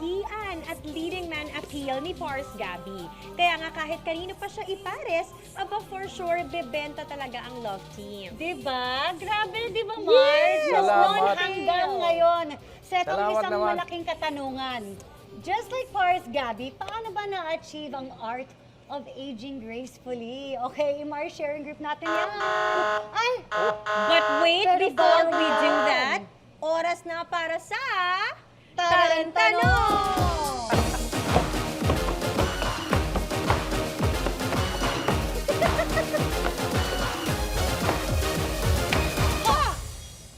kabahagian at leading man appeal ni Pars Gabby. Kaya nga kahit kanino pa siya ipares, aba for sure, bebenta talaga ang love team. Diba? Grabe, di ba, Mars? Yes. Noon Salamat. hanggang ngayon. Sa itong Salamat isang naman. malaking katanungan. Just like Pars Gabby, paano ba na-achieve ang art of aging gracefully? Okay, Mars sharing group natin yan. Ay! But wait, Pero before we do bago. that, oras na para sa... Tarantanong!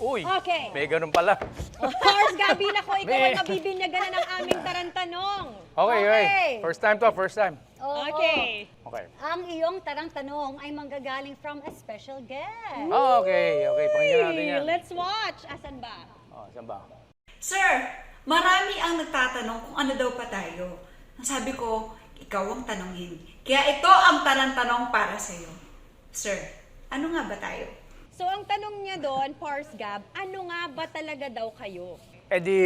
Uy, Okay. may ganun pala. Pars Gabby, nako, ikaw May- ang mabibinyagan na ng aming tarantanong. Okay, okay. Okay. First time to, first time. Oo. Okay. Okay. Ang iyong tarang-tanong ay manggagaling from a special guest. Oh, okay, okay. Pakinggan natin yan. Let's watch. Asan ba? Oh, saan ba? Sir, marami ang nagtatanong kung ano daw pa tayo. Sabi ko, ikaw ang tanongin. Kaya ito ang tanong para sa'yo. Sir, ano nga ba tayo? So, ang tanong niya doon, Pars Gab, ano nga ba talaga daw kayo? Eh di,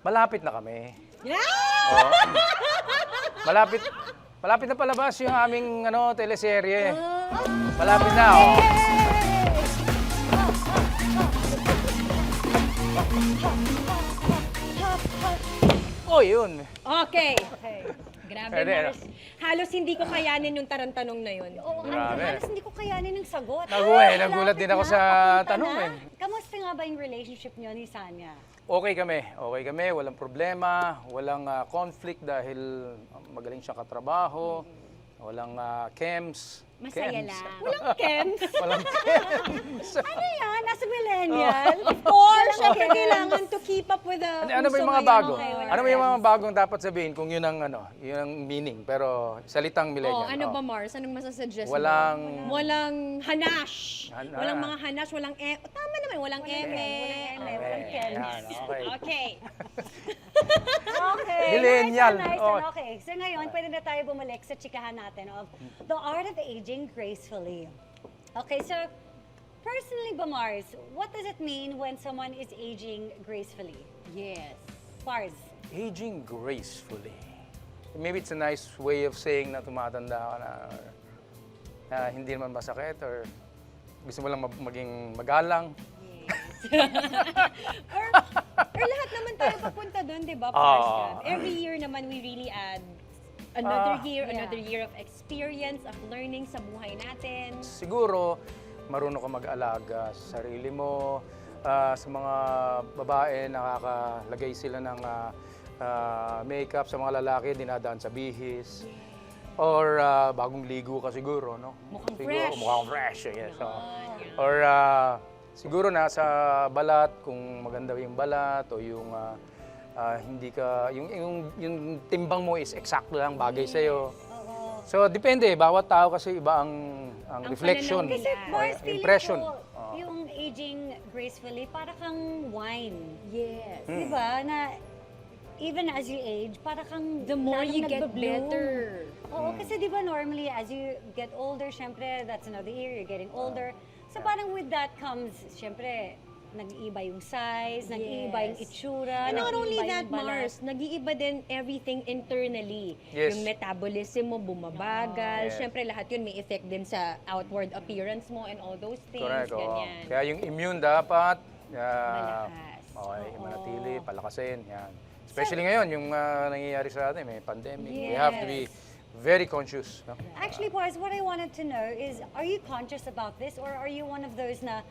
malapit na kami. Yeah! Oh. Malapit na palabas yung aming teleserye. Malapit na, oh. Oh, yun. Okay. Okay. Grabe, Pwede, Mars. Halos hindi ko kayanin yung tarantanong na yun. Oo, Grabe. halos hindi ko kayanin ng sagot. Nagulat din ako Malapit sa na, papunta tanong na. eh. Kamusta nga ba yung relationship niyo ni Sanya? Okay kami, walang problema, walang conflict dahil magaling siyang katrabaho, walang chems. Masaya Chems. lang. Walang Ken. Walang chems. Ano yan? Nasa millennial? Of course, syempre kailangan to keep up with the Ano ba yung uso mga ngayon. bago? Okay, wala Ano ba yung Ken. mga bagong dapat sabihin kung yun ang yun ang meaning, pero salitang Oh, millennial. ano oh. ba, Mars? Anong masasuggest Walang- mo? Walang hanash. Hana- Walang mga hanash, walang tama naman, walang eme. walang Ken. Yan, okay. Okay. Okay. Millennial. Nice, Oh. okay. So ngayon, pwede na tayo bumalik sa chikahan natin of the art of aging gracefully. Okay, so personally ba, Mars, what does it mean when someone is aging gracefully? Yes. Mars. Aging gracefully. Maybe it's a nice way of saying na tumatanda ka na hindi naman masakit or gusto mo lang maging magalang. Or lahat naman tayo papunta doon, di ba, Ah. Pars Gab? Every year naman, we really add another year, Yeah. another year of experience, of learning sa buhay natin. Siguro, marunong ka mag-alaga sa sarili mo. Sa mga babae, nakakalagay sila ng makeup. Sa mga lalaki, dinadaan sa bihis. Or bagong ligo ka siguro, no? Mukhang Siguro, fresh. Mukhang fresh, yes. So, Yan. or siguro nasa balat, kung maganda yung balat o yung hindi ka, yung timbang mo is eksakto lang, bagay sa'yo. Oo. So, depende. Bawat tao kasi iba ang reflection. pananaw nila. Kasi Mars, or feeling impression. ko, Oo. yung aging gracefully, para kang wine. Yes. Hmm. Di ba? Na even as you age, para kang The more lalong you get nagbe-bloom. better. Oo, kasi di ba normally as you get older, syempre that's another year, you're getting older. So parang with that comes, syempre, nag-iiba yung size, nag-iiba yung Yes. itsura, And not only nag-iiba that, yung balat. Mars, nag-iiba din everything internally. Yes. Yung metabolism mo, bumabagal. Yes. Siyempre, lahat yun may effect din sa outward appearance mo and all those things. Correct, oo. Ganyan. Kaya yung immune dapat, Malakas. okay, Oo. manatili, palakasin, yan. Especially ngayon, yung nangyayari sa atin, may pandemic. We Yes. have to be very conscious. No? Actually, Pars, what I wanted to know is, are you conscious about this or are you one of those na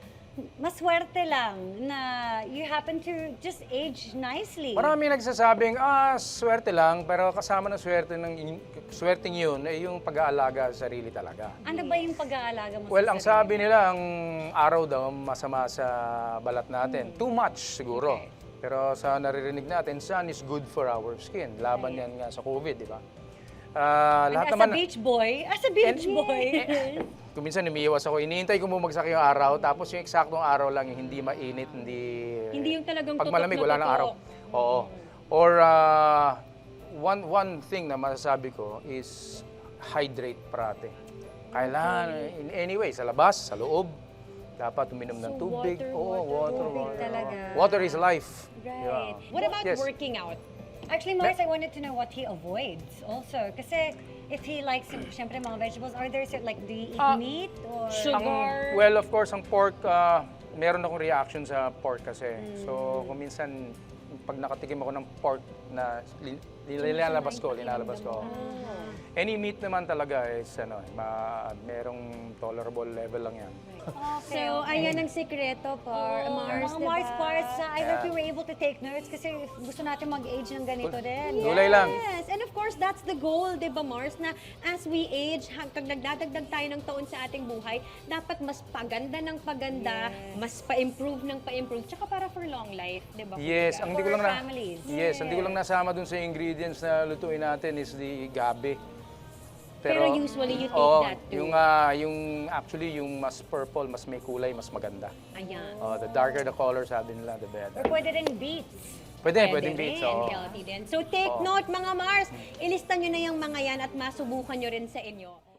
maswerte lang na you happen to just age nicely? Marami nagsasabing, swerte lang, pero kasama ng swerteng yun, ay yung pag-aalaga sa sarili talaga. Ano ba yung pag-aalaga mo Well, sa ang sarili? sabi nila, ang araw daw masama sa balat natin. Too much siguro. Okay. Pero sa naririnig natin, sun is good for our skin. Laban yan nga sa COVID, di ba? Lahat As naman, a beach boy, kung minsan umiiwas ako, iniintay ko bumagsak yung araw, tapos yung eksaktong araw lang, yung hindi mainit, Hindi yung talagang pag tutok malamig, na wala nang araw. tutok. Oo. Or one thing na masasabi ko is hydrate parate. Kailangan, in any way, sa labas, sa loob, dapat uminom ng So, tubig. water, Oo, water, tubig talaga. Water is life. Right. Yeah. What about Yes. working out? Actually, Mars, I wanted to know what he avoids also. Kasi if he likes, syempre, mga vegetables, are there, like, do you eat meat or? Sugar. Well, of course, ang pork, meron akong reaction sa pork kasi. So, kung minsan, pag nakatikim ako ng pork na linalabas ko. Any meat naman talaga is, merong tolerable level lang yan. Okay, So, okay. ayan ang sikreto, Mars, Mga diba? Mars bars, I hope we were able to take notes kasi gusto natin mag-age ng ganito din. Gulay lang. Yes, and of course, that's the goal, di ba, Mars? Na as we age, hanggang nagdadagdag tayo ng taon sa ating buhay, dapat mas paganda ng paganda, mas pa-improve ng pa-improve, tsaka para for long life, di ba? Yes, kumbaga? ang hindi ko lang For families. Yes, hindi ko lang nasama dun sa ingredients na lutuin natin is the gabi. Pero usually you take that too. Actually yung mas purple, mas may kulay, mas maganda. Ayan. The darker the color, sabi nila, the better. Or pwede rin beets. Pwedeng beets. And Oo. healthy din. So take note, mga Mars, ilista nyo na yung mga yan at masubukan nyo rin sa inyo.